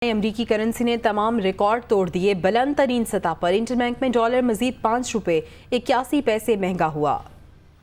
अमरीकी करेंसी ने तमाम रिकॉर्ड तोड़ दिए। बुलंद तरीन सतह पर इंटरबैंक में डॉलर मजीद 5 रुपये 81 पैसे महंगा हुआ।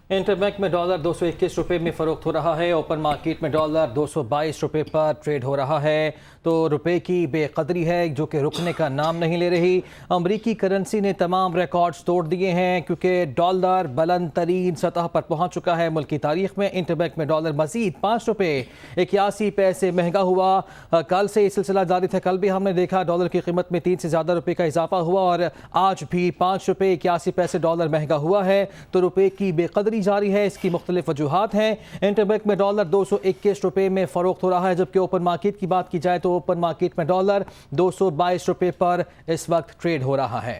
इंटरबैंक में डॉलर 221 रुपये में फ़रोख्त हो रहा है। ओपन मार्केट में डॉलर 222 रुपये पर ट्रेड हो रहा है। तो रुपए की बेकदरी है जो कि रुकने का नाम नहीं ले रही। अमरीकी करेंसी ने तमाम रिकॉर्ड्स तोड़ दिए हैं क्योंकि डॉलर बुलंद तरीन सतह पर पहुंच चुका है। मुल्क की तारीख में इंटरबैंक में डॉलर मजीद 5 रुपये 81 पैसे महंगा हुआ। कल से ये सिलसिला जारी था। कल भी हमने देखा डॉलर की कीमत में 3 से ज़्यादा रुपये का इजाफा हुआ और आज भी 5 रुपये 81 पैसे डॉलर महंगा हुआ है। तो रुपये की बेकदरी जारी है। इसकी मुख्तलिफ वजूहात हैं। इंटरबैंक में डॉलर 221 रुपये में फ़रोख्त हो रहा है, जबकि ओपन मार्केट की बात की जाए तो ओपन मार्केट में डॉलर 222 रुपये पर इस वक्त ट्रेड हो रहा है।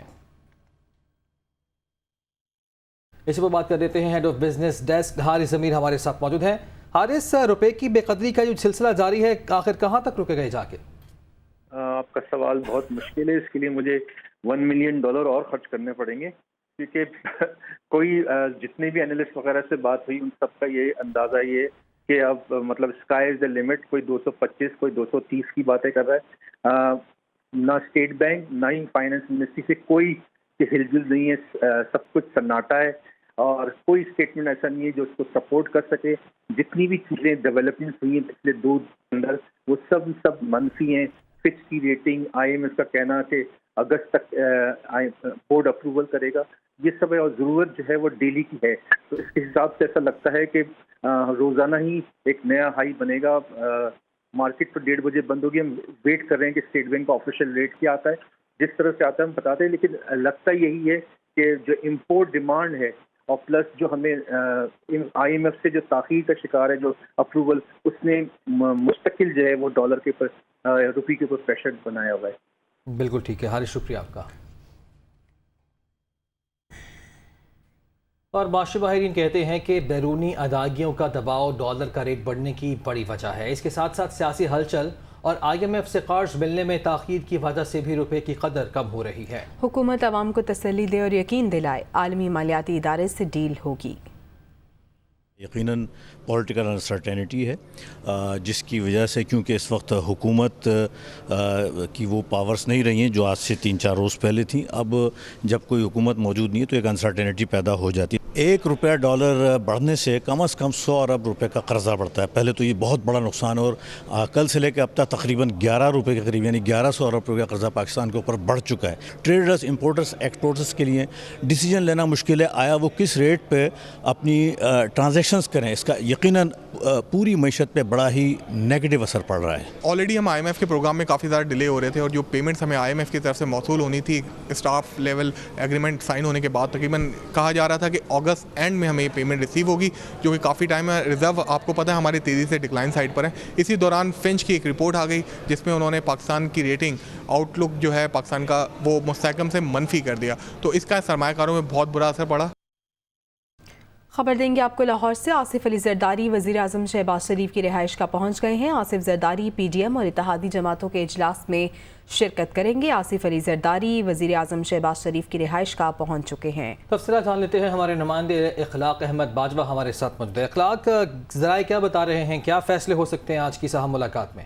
इसी पर बात कर देते हैं। Head of business desk Haris Zameer हमारे साथ मौजूद हैं। हारिस, रुपये की बेकदरी का जो सिलसिला जारी है आखिर कहाँ तक रुकेगा जाके? आपका सवाल बहुत मुश्किल है। इसके लिए मुझे $1 मिलियन और खर्च करने पड़ेंगे, क्योंकि कोई जितने भी एनालिस्ट वगैरह से बात हुई उन सब का ये अंदाज़ा ये कि अब मतलब स्काई इज़ द लिमिट। कोई 225 कोई 230 की बातें कर रहा है। ना स्टेट बैंक ना ही फाइनेंस मिनिस्ट्री से कोई हिलजुल नहीं है। सब कुछ सन्नाटा है और कोई स्टेटमेंट ऐसा नहीं है जो उसको सपोर्ट कर सके। जितनी भी चीज़ें डेवलपमेंट हुई हैं पिछले 2 अंदर वो सब मनफी हैं। फिच की रेटिंग, IMF का कहना कि अगस्त तक बोर्ड अप्रूवल करेगा, ये सब है। और ज़रूरत जो है वो डेली की है। तो इसके हिसाब से ऐसा लगता है कि रोज़ाना ही एक नया हाई बनेगा। मार्केट तो 1:30 बजे बंद होगी। हम वेट कर रहे हैं कि स्टेट बैंक का ऑफिशियल रेट क्या आता है। जिस तरह से आता है हम बताते हैं, लेकिन लगता यही है कि जो इम्पोर्ट डिमांड है और प्लस जो हमें IMF से जो ताख़ीर का शिकार है जो अप्रूवल, उसने मुस्तकिल जो है वो डॉलर के ऊपर रुपये के ऊपर प्रेशर बनाया हुआ है। बिल्कुल ठीक है हारिस, शुक्रिया आपका। और माशी माहिरीन कहते हैं कि बैरूनी अदायगियों का दबाव डॉलर का रेट बढ़ने की बड़ी वजह है। इसके साथ साथ सियासी हलचल और IMF से कर्ज मिलने में ताख़ीर की वजह से भी रुपए की कदर कम हो रही है। हुकूमत आवाम को तसल्ली दे और यकीन दिलाए आलमी मालियाती इदारे से डील होगी। यकीनन पॉलिटिकल अनसर्टेनिटी है, जिसकी वजह से क्योंकि इस वक्त हुकूमत की वो पावर्स नहीं रही हैं जो आज से 3-4 रोज़ पहले थी। अब जब कोई हुकूमत मौजूद नहीं है तो एक अनसर्टेनिटी पैदा हो जाती है। $1 डॉलर बढ़ने से कम 100 अरब रुपए का कर्जा बढ़ता है। पहले तो ये बहुत बड़ा नुकसान है और कल से लेकर अब तक तकरीबन 11 रुपये के करीब यानी 1100 अरब रुपये का कर्जा पाकिस्तान के ऊपर बढ़ चुका है। ट्रेडर्स, इंपोर्टर्स, एक्सपोर्टर्स के लिए डिसीजन लेना मुश्किल है। आया वो किस रेट पे अपनी ट्रांजैक्शंस करें, इसका यकीनन पूरी मईशत पे बड़ा ही नेगेटिव असर पड़ रहा है। ऑलरेडी हम IMF के प्रोग्राम में काफ़ी ज़्यादा डिले हो रहे थे और जो पेमेंट्स हमें IMF की तरफ से मौसूल होनी थी स्टाफ लेवल एग्रीमेंट साइन होने के बाद, तकरीबन कहा जा रहा था कि अगस्त एंड में हमें ये पेमेंट रिसीव होगी, जो कि काफ़ी टाइम है। रिजर्व आपको पता है हमारी तेज़ी से डिक्लाइन साइड पर है। इसी दौरान फिंच की एक रिपोर्ट आ गई जिसमें उन्होंने पाकिस्तान की रेटिंग आउटलुक जो है पाकिस्तान का वो मुस्तहकम से मनफी कर दिया। तो इसका सरमायाकारों में बहुत बुरा असर पड़ा। खबर देंगे आपको लाहौर से। आसिफ अली जरदारी वज़ीर आज़म शहबाज शरीफ की रिहाइश का पहुंच गए हैं। आसिफ जरदारी PDM और इत्तेहादी जमातों के इजलास में शिरकत करेंगे। आसिफ अली जरदारी वज़ीर आज़म शहबाज शरीफ की रिहाइश का पहुंच चुके हैं। तफसीलात जान लेते हैं। हमारे नुमाइंदे इखलाक अहमद बाजवा हमारे साथ मौजूद है। इखलाक, ज़राए क्या बता रहे हैं, क्या फैसले हो सकते हैं आज की साहब मुलाकात में?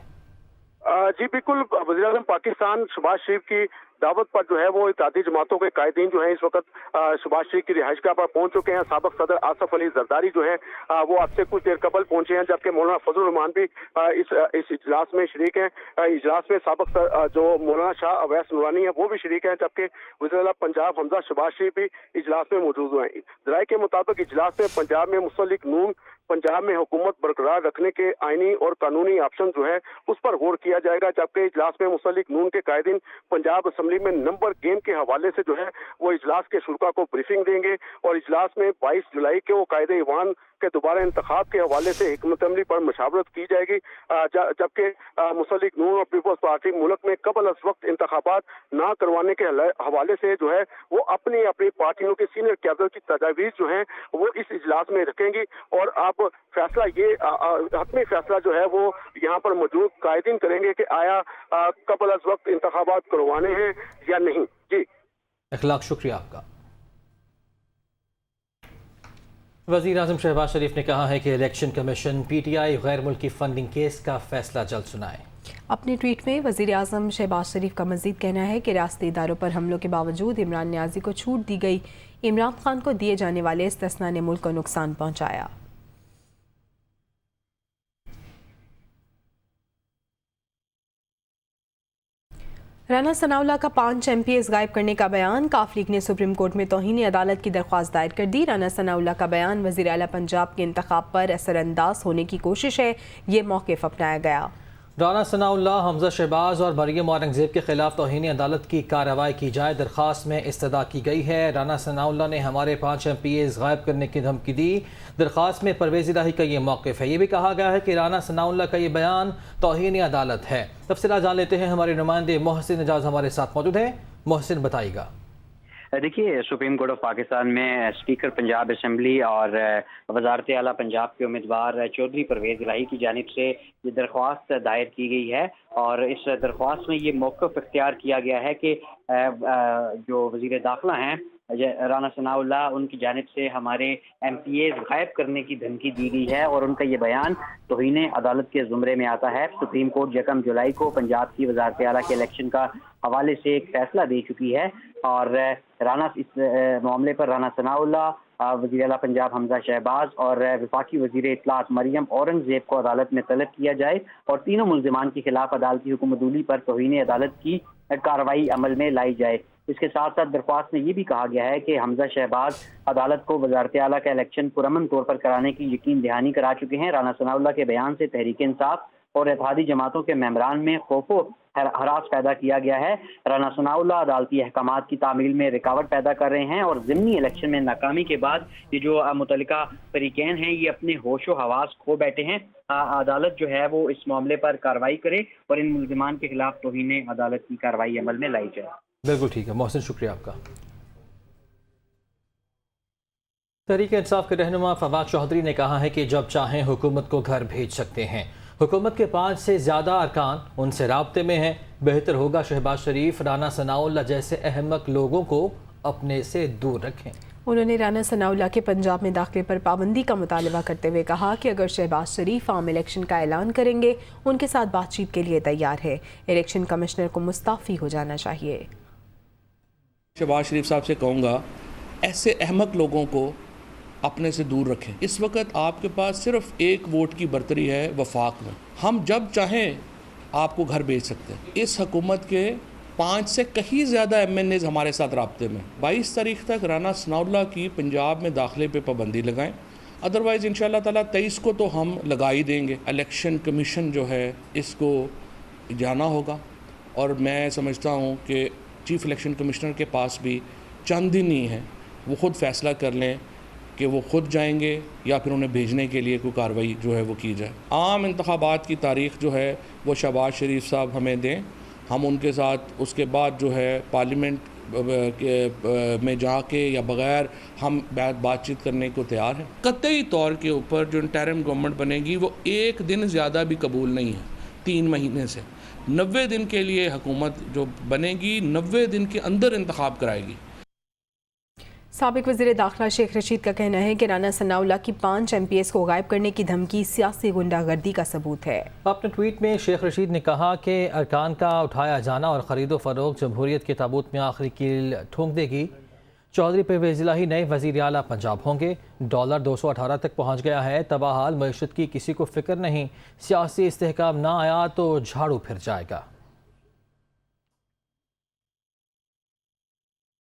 जी बिल्कुल, वज़ीर आज़म पाकिस्तान शहबाज शरीफ की दावत पर जो है वो इत्तेहादी जमातों के कायदीन जो है इस वक्त शहबाज शरीफ की रिहाइशगाह पर पहुंच चुके हैं। साबिक सदर आसिफ अली जरदारी जो है वो आज से कुछ देर कबल पहुंचे हैं, जबकि मौलाना फजल रहमान भी इस इजलास में शरीक हैं। इजलास में साबिक जो मौलाना शाह अवैस नूरानी है वो भी शरीक हैं, जबकि वज़ीर पंजाब हमजा शहबाज शरीफ भी इजलास में मौजूद हुए हैं। ज़राए के मुताबिक इजलास में पंजाब में मुस्लिक नून पंजाब में हुकूमत बरकरार रखने के आईनी और कानूनी ऑप्शन जो है उस पर गौर किया जाएगा, जबकि इजलास में मुस्लिक नून के कायदीन पंजाब असम्बली में नंबर गेम के हवाले से जो है वो इजलास के शुरा को ब्रीफिंग देंगे और इजलास में 22 जुलाई के वो कायदे ईवान के दोबारा इंतखाब के हवाले से हिकमत अमली पर मशावरत की जाएगी, जबकि मुस्लिक नून और पीपल्स पार्टी मुल्क में कबल अज वक्त इंतखाबात ना करवाने के हवाले से जो है वो अपनी अपनी पार्टियों के सीनियर क़यादत की तजावीज़ जो है वो इस इजलास में रखेंगी। और अब फैसला ये हतमी फैसला जो है वो यहाँ पर मौजूद कायदीन करेंगे कि आया कबल अज वक्त इंतखाबात करवाने हैं या नहीं। जी इखलाक, शुक्रिया आपका। वज़ीर आज़म शहबाज शरीफ ने कहा है कि इलेक्शन कमीशन PTI गैर मुल्की फंडिंग केस का फैसला जल्द सुनाए। اپنے ٹویٹ میں وزیر اعظم شہباز شریف کا مزید کہنا ہے کہ ریاستی اداروں پر حملوں کے باوجود عمران نیازی کو چھوٹ دی گئی. عمران خان کو دیے جانے والے استثنا نے ملک کو نقصان پہنچایا. رانا ثناءاللہ کا 5 MPs غائب کرنے کا بیان. کاف لیگ نے سپریم کورٹ میں توہین عدالت کی درخواست دائر کر دی. رانا ثناءاللہ کا بیان وزیر اعلیٰ پنجاب کے انتخاب پر اثر انداز ہونے کی کوشش ہے. یہ موقف اپنایا گیا. رانا ثناءاللہ، حمزہ شہباز اور مریم اورنگزیب کے خلاف توہین عدالت کی کارروائی کی جائے درخواست میں استدعا کی گئی ہے. رانا ثناءاللہ نے ہمارے 5 MPs غائب کرنے کی دھمکی دی. درخواست میں پرویز الہی کا یہ موقف ہے. یہ بھی کہا گیا ہے کہ رانا ثناءاللہ کا یہ بیان توہین عدالت ہے. تفصیلات جان لیتے ہیں. ہمارے نمائندے محسن اعجاز ہمارے ساتھ موجود ہیں. محسن بتائیے گا. دیکھیے، سپریم کورٹ آف پاکستان میں اسپیکر پنجاب اسمبلی اور وزارت اعلیٰ پنجاب کے امیدوار چودھری پرویز الہی کی جانب سے یہ درخواست دائر کی گئی ہے، اور اس درخواست میں یہ موقف اختیار کیا گیا ہے کہ جو وزیر داخلہ ہیں رانا ثناءاللہ، ان کی جانب سے ہمارے MPs غائب کرنے کی دھمکی دی گئی ہے، اور ان کا یہ بیان توہین عدالت کے زمرے میں آتا ہے. سپریم کورٹ 1 جولائی کو پنجاب کی وزارت اعلیٰ کے الیکشن کا حوالے سے ایک فیصلہ دے چکی ہے، اور اس معاملے پر رانا ثناءاللہ، وزیر اعلیٰ پنجاب حمزہ شہباز اور وفاقی وزیر اطلاعات مریم اورنگزیب کو عدالت میں طلب کیا جائے، اور تینوں ملزمان کے خلاف عدالتی حکم عدولی پر توہین عدالت کی کارروائی عمل میں لائی جائے. اس کے ساتھ ساتھ درخواست میں یہ بھی کہا گیا ہے کہ حمزہ شہباز عدالت کو وزارت اعلیٰ کا الیکشن پرامن طور پر کرانے کی یقین دہانی کرا چکے ہیں. رانا ثناءاللہ کے بیان سے تحریک انصاف اور اتحادی جماعتوں کے ممبران میں خوف و ہراس پیدا کیا گیا ہے. رانا ثناءاللہ عدالتی احکامات کی تعمیل میں رکاوٹ پیدا کر رہے ہیں، اور ضمنی الیکشن میں ناکامی کے بعد یہ جو متعلقہ فریقین ہیں یہ اپنے ہوش و حواس کھو بیٹھے ہیں. عدالت جو ہے وہ اس معاملے پر کارروائی کرے اور ان ملزمان کے خلاف توہین عدالت کی کارروائی عمل میں لائی جائے. بالکل ٹھیک ہے محسن، شکریہ آپ کا. تحریک انصاف کے رہنما فواد چودھری نے کہا ہے کہ جب چاہیں حکومت کو گھر بھیج سکتے ہیں. حکومت کے 5 سے زیادہ ارکان ان سے رابطے میں ہیں. بہتر ہوگا شہباز شریف رانا ثناءاللہ جیسے احمق لوگوں کو اپنے سے دور رکھیں. انہوں نے رانا ثناءاللہ کے پنجاب میں داخلے پر پابندی کا مطالبہ کرتے ہوئے کہا کہ اگر شہباز شریف عام الیکشن کا اعلان کریں گے ان کے ساتھ بات چیت کے لیے تیار ہے. الیکشن کمشنر کو مستعفی ہو جانا چاہیے. شہباز شریف صاحب سے کہوں گا ایسے احمق لوگوں کو اپنے سے دور رکھیں. اس وقت آپ کے پاس صرف 1 ووٹ کی برتری ہے وفاق میں. ہم جب چاہیں آپ کو گھر بھیج سکتے ہیں. اس حکومت کے 5 سے کہیں زیادہ MNAs ہمارے ساتھ رابطے میں. 22 تاریخ تک رانا ثناءاللہ کی پنجاب میں داخلے پہ پابندی لگائیں، ادروائز انشاءاللہ تعالیٰ 23 کو تو ہم لگا ہی دیں گے. الیکشن کمیشن جو ہے اس کو جانا ہوگا، اور میں سمجھتا ہوں کہ چیف الیکشن کمشنر کے پاس بھی چند دن ہی ہیں، وہ خود فیصلہ کر لیں کہ وہ خود جائیں گے یا پھر انہیں بھیجنے کے لیے کوئی کارروائی جو ہے وہ کی جائے. عام انتخابات کی تاریخ جو ہے وہ شہباز شریف صاحب ہمیں دیں، ہم ان کے ساتھ اس کے بعد جو ہے پارلیمنٹ میں جا کے یا بغیر ہم بات چیت کرنے کو تیار ہیں. قطعی طور کے اوپر جو انٹرم گورنمنٹ بنے گی وہ 1 دن زیادہ بھی قبول نہیں ہے. 3 مہینے سے 90 دن کے لیے حکومت جو بنے گی 90 دن کے اندر انتخاب کرائے گی. سابق وزیر داخلہ شیخ رشید کا کہنا ہے کہ رانا ثناءاللہ کی 5 MPs کو غائب کرنے کی دھمکی سیاسی غنڈہ گردی کا ثبوت ہے. اپنے ٹویٹ میں شیخ رشید نے کہا کہ ارکان کا اٹھایا جانا اور خرید و فروخت جمہوریت کے تابوت میں آخری کیل ٹھونک دے گی. چودھری پرویز الہی نئے وزیر اعلیٰ پنجاب ہوں گے. ڈالر 218 تک پہنچ گیا ہے. تباہ حال معیشت کی کسی کو فکر نہیں. سیاسی استحکام نہ آیا تو جھاڑو پھر جائے گا.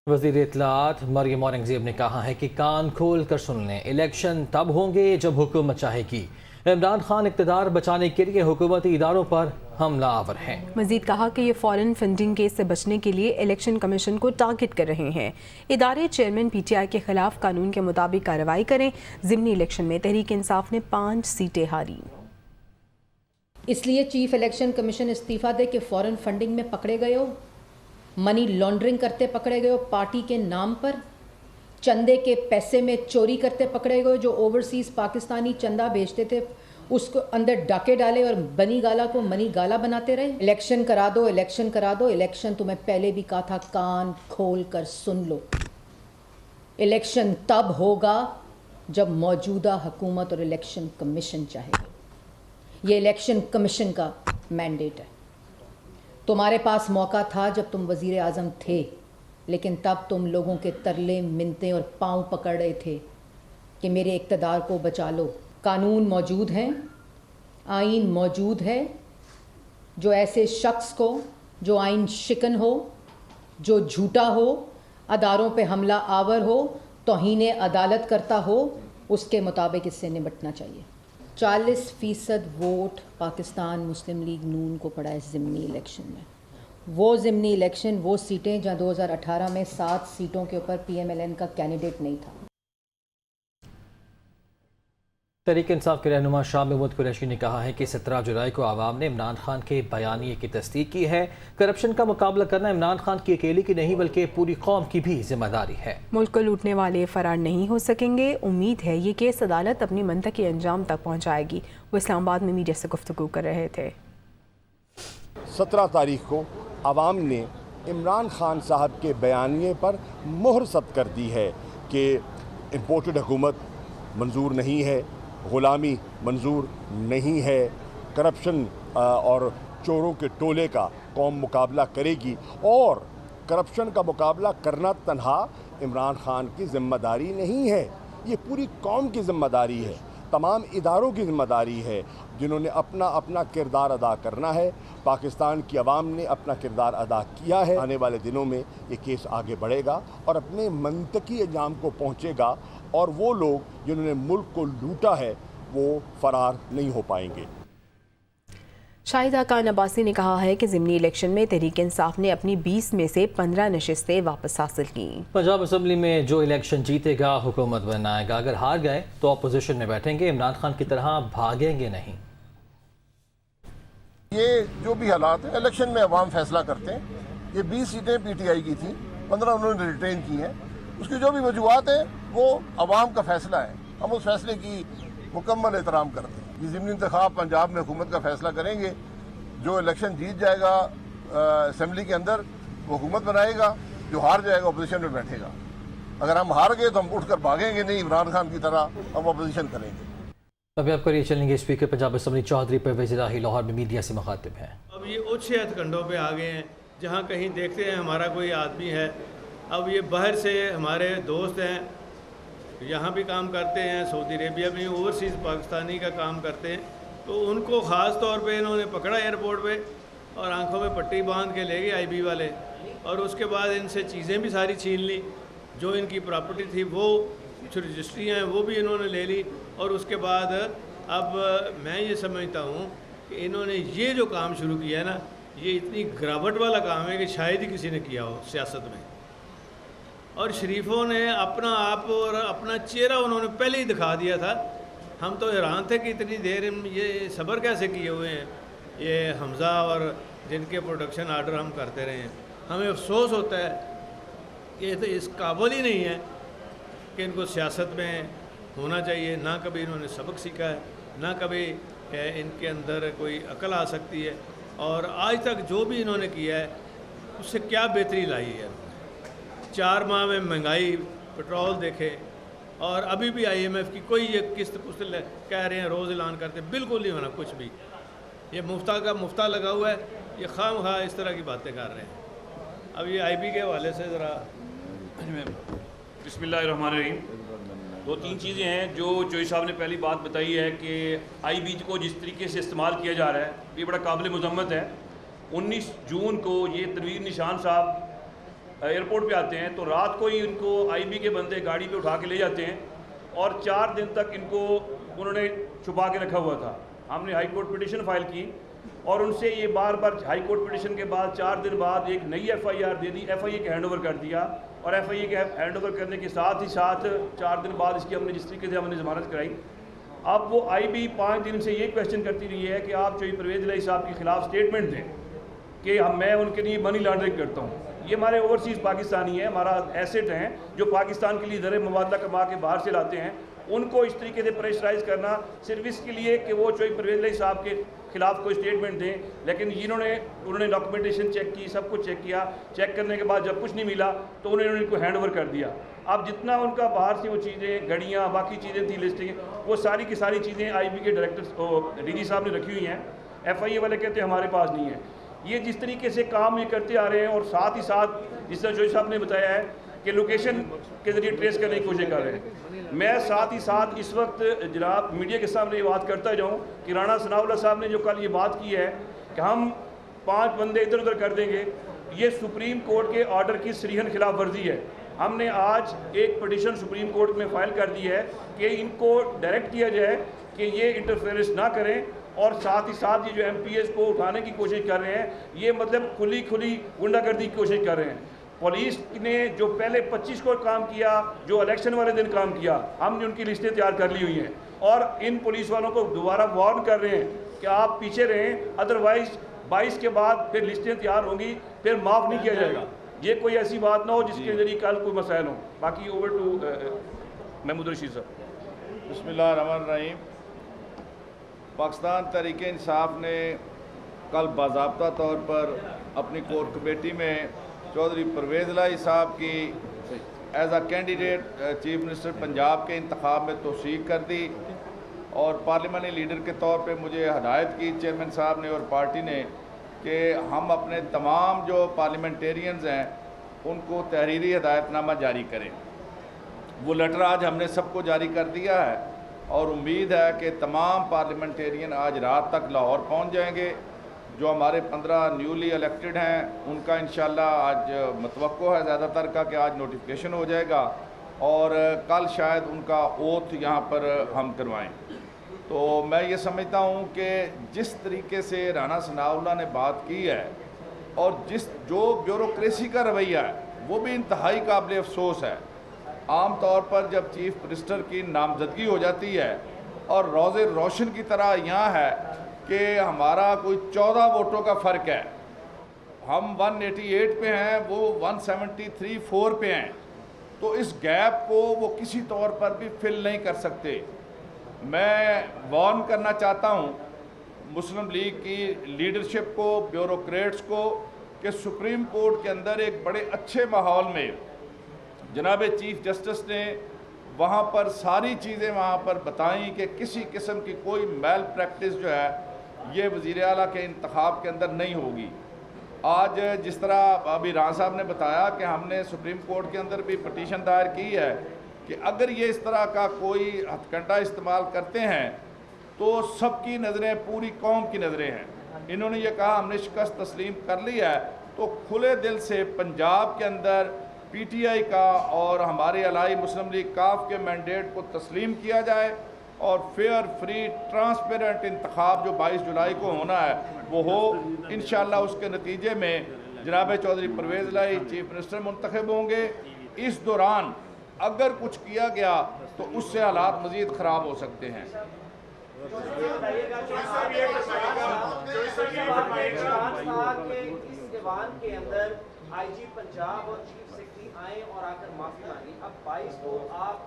وزیر اطلاعات مریم اورنگزیب نے کہا ہے کہ کان کھول کر سن لیں، الیکشن تب ہوں گے جب حکومت چاہے گی. عمران خان اقتدار بچانے کے لیے حکومتی اداروں پر حملہ آور ہیں. مزید کہا کہ یہ فورن فنڈنگ کیس سے بچنے کے لیے الیکشن کمیشن کو ٹارگٹ کر رہے ہیں. ادارے چیئرمین PTI کے خلاف قانون کے مطابق کارروائی کریں. ضمنی الیکشن میں تحریک انصاف نے 5 سیٹیں ہاری. اس لیے چیف الیکشن کمیشن استعفیٰ دے کے فورن فنڈنگ میں پکڑے گئے ہو، منی لانڈرنگ کرتے پکڑے گئے ہو، پارٹی کے نام پر چندے کے پیسے میں چوری کرتے پکڑے گئے، جو اوورسیز پاکستانی چندہ بھیجتے تھے اس کو اندر ڈاکے ڈالے اور بنی گالا کو منی گالا بناتے رہے. الیکشن کرا دو، الیکشن کرا دو. الیکشن تمہیں پہلے بھی کہا تھا کان کھول کر سن لو. الیکشن تب ہوگا جب موجودہ حکومت اور الیکشن کمیشن چاہے گا. یہ الیکشن کمیشن کا مینڈیٹ ہے. तुम्हारे पास मौका था जब तुम वज़ीर आज़म थे, लेकिन तब तुम लोगों के तरले मिन्नतें और पाँव पकड़ रहे थे कि मेरे इक़्तिदार को बचा लो। कानून मौजूद हैं, आइन मौजूद है। जो ऐसे शख्स को जो आइन शिकन हो, जो झूठा हो, अदारों पे हमला आवर हो, तौहीन अदालत करता हो, उसके मुताबिक इससे निपटना चाहिए। 40% वोट पाकिस्तान मुस्लिम लीग नून को पड़ा है ज़िमनी इलेक्शन में। वो ज़िमनी इलेक्शन, वो सीटें जहाँ 2018 में 7 सीटों के ऊपर PMLN का कैंडिडेट नहीं था। तहरीक इंसाफ के रहनुमा शाह महमूद कुरैशी ने कहा है कि 17 जुलाई को आवाम ने इमरान खान के बयानिए की तस्दीक की है। करप्शन का मुकाबला करना इमरान खान की अकेले की नहीं बल्कि पूरी कौम की भी जिम्मेदारी है। मुल्क को लूटने वाले फरार नहीं हो सकेंगे। उम्मीद है ये केस अदालत अपनी मंतकी अंजाम तक पहुँचाएगी। वो इस्लामाबाद में मीडिया से गुफ्तगू कर रहे थे। 17 तारीख को आवाम ने इमरान खान साहब के बयानिए पर मोहर सब्त कर दी है कि इम्पोर्टेड हुकूमत मंजूर नहीं है, ग़ुलामी मंजूर नहीं है, करप्शन और चोरों के टोले का कौम मुकाबला करेगी और करप्शन का मुकाबला करना तन्हा इमरान खान की ज़िम्मेदारी नहीं है, ये पूरी कौम की ज़िम्मेदारी है, तमाम इदारों की ज़िम्मेदारी है जिन्होंने अपना अपना किरदार अदा करना है। पाकिस्तान की आवाम ने अपना किरदार अदा किया है। आने वाले दिनों में ये केस आगे बढ़ेगा और अपने मंतकी अंजाम को पहुँचेगा और वो लोग जिन्होंने मुल्क को लूटा है वो फरार नहीं हो पाएंगे। शाहिदा खान अब्बासी ने कहा है कि ज़िमनी इलेक्शन में तहरीक इंसाफ ने अपनी 20 में से 15 नशिस्तें वापस हासिल की। पंजाब असम्बली में जो इलेक्शन जीतेगा हुकूमत बनाएगा, अगर हार गए तो अपोजिशन में बैठेंगे, इमरान खान की तरह भागेंगे नहीं। ये जो भी हालात है इलेक्शन में अवाम फैसला करते हैं। ये 20 सीटें PTI की थी, 15 उन्होंने रिटेन की हैं। उसकी जो भी वजूहत है वो अवाम का फैसला है, हम उस फैसले की मुकम्मल एहतराम करते हैं। ये ज़िमनी इंतखाब पंजाब में हुकूमत का फैसला करेंगे। जो इलेक्शन जीत जाएगा असम्बली के अंदर वो हुकूमत बनाएगा, जो हार जाएगा अपोजिशन में बैठेगा। अगर हम हार गए तो हम उठ कर भागेंगे नहीं, इमरान खान की तरह हम अपोजिशन करेंगे। अभी आपको ये चलेंगे स्पीकर पंजाब असम्बली चौधरी परवेज़ इलाही लाहौर में मीडिया से मुखातिब हैं। अब ये उच्च हथकंडों पे आ गए हैं, जहाँ कहीं देखते हैं हमारा कोई आदमी है, अब ये बाहर से हमारे दोस्त हैं, यहाँ भी काम करते हैं, सऊदी अरेबिया में ओवरसीज़ पाकिस्तानी का काम करते हैं, तो उनको ख़ास तौर पे इन्होंने पकड़ा एयरपोर्ट पे और आंखों में पट्टी बांध के ले गए IB वाले, और उसके बाद इनसे चीज़ें भी सारी छीन ली। जो इनकी प्रॉपर्टी थी वो कुछ रजिस्ट्री हैं वो भी इन्होंने ले ली। और उसके बाद अब मैं ये समझता हूँ कि इन्होंने ये जो काम शुरू किया है ना, ये इतनी गिरावट वाला काम है कि शायद ही किसी ने किया हो सियासत में। और शरीफों ने अपना आप और अपना चेहरा उन्होंने पहले ही दिखा दिया था। हम तो हैरान थे कि इतनी देर ये सब्र कैसे किए हुए हैं ये हमज़ा और जिनके प्रोडक्शन आर्डर हम करते रहे हैं। हमें अफसोस होता है कि ये तो इस काबिल ही नहीं है कि इनको सियासत में होना चाहिए। ना कभी इन्होंने सबक सीखा है, ना कभी इनके अंदर कोई अकल आ सकती है। और आज तक जो भी इन्होंने किया है उससे क्या बेहतरी लाई है। 4 माह में महंगाई, पेट्रोल देखे, और अभी भी IMF की कोई ये किस्त पुस्त कह रहे हैं, रोज़ ऐलान करते, बिल्कुल नहीं होना कुछ भी। ये मुफ्ता का मुफ्ता लगा हुआ है, ये खामखा इस तरह की बातें कर रहे हैं। अब ये IB के हवाले से ज़रा बिस्मिल्लाहिर्रहमानिर्रहीम। 2-3 चीज़ें हैं जो चोई साहब ने पहली बात बताई है कि IB को जिस तरीके से इस्तेमाल किया जा रहा है ये बड़ा काबिल मज़म्मत है। 19 जून को ये तनवीर निशान साहब एयरपोर्ट पे आते हैं तो रात को ही इनको IB के बंदे गाड़ी पे उठा के ले जाते हैं और 4 दिन तक इनको उन्होंने छुपा के रखा हुआ था। हमने हाई कोर्ट पिटिशन फाइल की और उनसे ये बार बार हाई कोर्ट पिटिशन के बाद 4 दिन बाद एक नई FIR दे दी, FIA के हैंड ओवर कर दिया और FIA के हैंड ओवर करने के साथ ही साथ 4 दिन बाद इसकी हमने जिस तरीके से हमने ज़मानत कराई। अब वो IB 5 दिन से ये क्वेश्चन करती रही है कि आप चौधरी परवेज़ इलाही साहब के ख़िलाफ़ स्टेटमेंट दें कि मैं उनके लिए मनी लॉन्ड्रिंग करता हूँ। ये हमारे ओवरसीज़ पाकिस्तानी है, हमारा एसेट हैं जो पाकिस्तान के लिए ज़र मुबादला कमा के बाहर से लाते हैं, उनको इस तरीके से प्रेशराइज़ करना सिर्फ इसके लिए कि वो चौधरी परवेज़ इलाही साहब के ख़िलाफ़ कोई स्टेटमेंट दें। लेकिन उन्होंने डॉक्यूमेंटेशन चेक की, सब कुछ चेक किया, चेक करने के बाद जब कुछ नहीं मिला तो उन्होंने इनको हैंड ओवर कर दिया। अब जितना उनका बाहर से वो चीज़ें, घड़ियाँ, बाकी चीज़ें थी, लिस्टिंग, वो सारी की सारी चीज़ें IB के डायरेक्टर DG साहब ने रखी हुई हैं। FIA वाले कहते हैं हमारे पास नहीं है। یہ جس طریقے سے کام یہ کرتے آ رہے ہیں اور ساتھ ہی ساتھ جس طرح جوئی صاحب نے بتایا ہے کہ لوکیشن کے ذریعے ٹریس کرنے کی کوشش کر رہے ہیں. میں ساتھ ہی ساتھ اس وقت جناب میڈیا کے سامنے یہ بات کرتا جاؤں کہ رانا ثناء اللہ صاحب نے جو کل یہ بات کی ہے کہ ہم 5 بندے ادھر ادھر کر دیں گے, یہ سپریم کورٹ کے آرڈر کی صریحاً خلاف ورزی ہے. ہم نے آج ایک پٹیشن سپریم کورٹ میں فائل کر دی ہے کہ ان کو ڈائریکٹ کیا جائے کہ یہ انٹرفیئرنس نہ کریں, اور ساتھ ہی ساتھ یہ جو ایم پی ایس کو اٹھانے کی کوشش کر رہے ہیں یہ مطلب کھلی غنڈہ گردی کی کوشش کر رہے ہیں. پولیس نے جو پہلے 25 کو کام کیا, جو الیکشن والے دن کام کیا, ہم نے ان کی لسٹیں تیار کر لی ہوئی ہیں اور ان پولیس والوں کو دوبارہ وارن کر رہے ہیں کہ آپ پیچھے رہیں, ادروائز 22 کے بعد پھر لسٹیں تیار ہوں گی, پھر معاف نہیں کیا جائے گا. یہ کوئی ایسی بات نہ ہو جس کے ذریعے کل کوئی مسائل ہوں. باقی اوور ٹو محمود رشید صاحب. بسم اللہ الرحمن الرحیم. پاکستان تحریک انصاف نے کل باضابطہ طور پر اپنی کور کمیٹی میں چودھری پرویز الہی صاحب کی as a candidate chief minister Punjab کے انتخاب میں توثیق کر دی, اور پارلیمانی لیڈر کے طور پہ مجھے ہدایت کی چیئرمین صاحب نے اور پارٹی نے کہ ہم اپنے تمام جو پارلیمنٹیرینز ہیں ان کو تحریری ہدایت نامہ جاری کریں. وہ لیٹر آج ہم نے سب کو جاری کر دیا ہے, اور امید ہے کہ تمام پارلیمنٹیرین آج رات تک لاہور پہنچ جائیں گے. جو ہمارے 15 نیولی الیکٹڈ ہیں ان کا انشاءاللہ آج متوقع ہے زیادہ تر کا کہ آج نوٹیفیکیشن ہو جائے گا, اور کل شاید ان کا اوتھ یہاں پر ہم کروائیں. تو میں یہ سمجھتا ہوں کہ جس طریقے سے رانا ثناء اللہ نے بات کی ہے اور جو بیوروکریسی کا رویہ ہے وہ بھی انتہائی قابل افسوس ہے. عام طور پر جب چیف منسٹر کی نامزدگی ہو جاتی ہے اور روز روشن کی طرح یہاں ہے کہ ہمارا کوئی 14 ووٹوں کا فرق ہے, ہم 188 پہ ہیں, وہ 173-4 پہ ہیں, تو اس گیپ کو وہ کسی طور پر بھی فل نہیں کر سکتے. میں وارن کرنا چاہتا ہوں مسلم لیگ کی لیڈرشپ کو, بیوروکریٹس کو, کہ سپریم کورٹ کے اندر ایک بڑے اچھے ماحول میں جناب چیف جسٹس نے وہاں پر ساری چیزیں وہاں پر بتائیں کہ کسی قسم کی کوئی میل پریکٹس جو ہے یہ وزیر اعلیٰ کے انتخاب کے اندر نہیں ہوگی. آج جس طرح ابھی رانا صاحب نے بتایا کہ ہم نے سپریم کورٹ کے اندر بھی پٹیشن دائر کی ہے کہ اگر یہ اس طرح کا کوئی ہتھ کنڈا استعمال کرتے ہیں تو سب کی نظریں, پوری قوم کی نظریں ہیں. انہوں نے یہ کہا ہم نے شکست تسلیم کر لی ہے, تو کھلے دل سے پنجاب کے اندر پی ٹی آئی کا اور ہمارے علائی مسلم لیگ کاف کے مینڈیٹ کو تسلیم کیا جائے, اور فیئر, فری, ٹرانسپیرنٹ انتخاب جو 22 جولائی کو ہونا ہے وہ ہو. انشاءاللہ اس کے نتیجے میں جناب چودھری پرویز الہی چیف منسٹر منتخب ہوں گے. اس دوران اگر کچھ کیا گیا تو اس سے حالات مزید خراب ہو سکتے ہیں. آئی جی پنجاب اور چیف سیکرٹری آئیں اور آ کر معافی مانگی. اب 22 کو آپ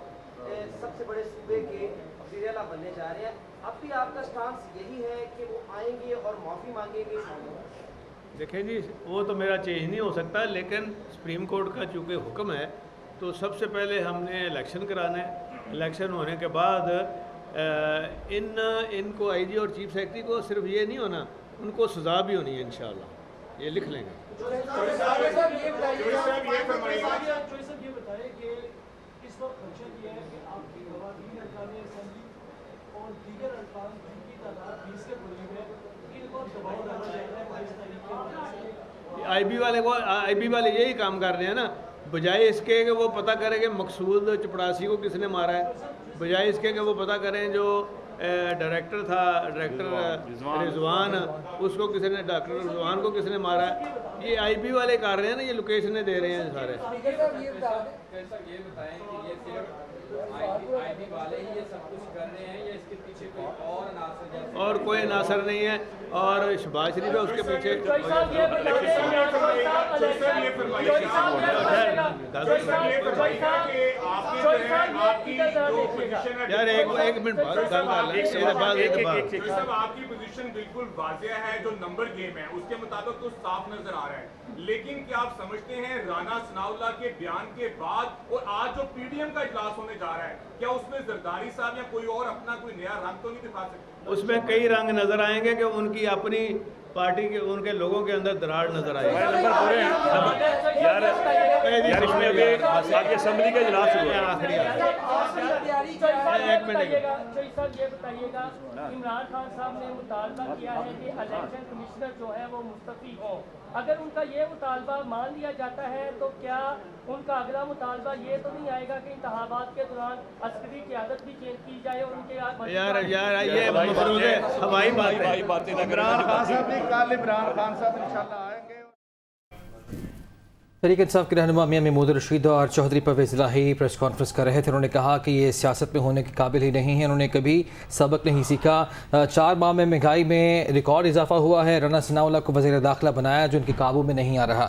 سب سے بڑے صوبے کے وزیر اعلیٰ بننے جا رہے ہیں, اب بھی آپ کا سٹانس یہی ہے کہ وہ آئیں گے اور معافی مانگیں گے؟ دیکھیں جی, وہ تو میرا چینج نہیں ہو سکتا, لیکن سپریم کورٹ کا چونکہ حکم ہے تو سب سے پہلے ہم نے الیکشن کرانا ہے. الیکشن ہونے کے بعد ان کو آئی جی اور چیف سیکرٹری کو صرف یہ نہیں ہونا, ان کو سزا بھی ہونی ہے انشاءاللہ. یہ لکھ لیں گے. آئی بی والے یہی کام کر رہے ہیں نا, بجائے اس کے کہ وہ پتہ کریں کہ مقصود چپڑاسی کو کس نے مارا ہے, بجائے اس کے کہ وہ پتہ کریں جو ڈائریکٹر تھا, ڈائریکٹر رضوان, اس کو کس نے, ڈاکٹر رضوان کو کس نے مارا ہے. یہ آئی بی والے کر رہے ہیں نا, یہ لوکیشنیں دے رہے ہیں سارے. یہ بتائیں کہ یہ صرف آئی بی والے ہی یہ سب کچھ کر رہے ہیں یا اس کے پیچھے کوئی اور عناصر؟ اور کوئی عناصر نہیں ہے, اور شہباز شریف ہے اس کے پیچھے. یار ایک منٹ آپ کی پوزیشن بالکل واضح ہے, جو نمبر گیم ہے اس کے مطابق تو صاف نظر آ رہا ہے, لیکن کیا آپ سمجھتے ہیں رانا ثناء اللہ کے بیان کے بعد اور آج جو پی ڈی ایم کا اجلاس ہونے جا رہا ہے, کیا اس میں زرداری صاحب یا کوئی اور اپنا کوئی نیا رنگ تو نہیں دکھا سکتے؟ اس میں کئی رنگ نظر آئیں گے کہ ان کی اپنی पार्टी के उनके लोगों के अंदर दरार नजर आई। यार इसमें अभी आगे असेंबली का इजलास हुआ है। आखिरी एक मिनट ये बताइएगा, इमरान खान साहब ने मुतालबा किया है कि इलेक्शन कमिश्नर जो है वो मुस्तफी हो। अगर उनका ये मुतालबा मान लिया जाता है तो क्या उनका अगला मुतालबा ये तो नहीं आएगा कि इंतखाबात के दौरान अस्करी क़यादत भी चेंज की जाए और उनके यार ये मफरूज़ है, हवाई बातें। इमरान खान साहब भी कल इमरान खान साहब इंशाल्लाह आएंगे। तहरीक इंसाफ के रहनुमा मियां महमूद रशीद और चौधरी परवेज़ इलाही प्रेस कॉन्फ्रेंस कर रहे थे। उन्होंने कहा कि ये सियासत में होने के काबिल ही नहीं है, उन्होंने कभी सबक नहीं सीखा। 4 माह में महंगाई में रिकॉर्ड इजाफा हुआ है। राना सनाउल्लाह को वज़ीर दाखिला बनाया जो उनके काबू में नहीं आ रहा।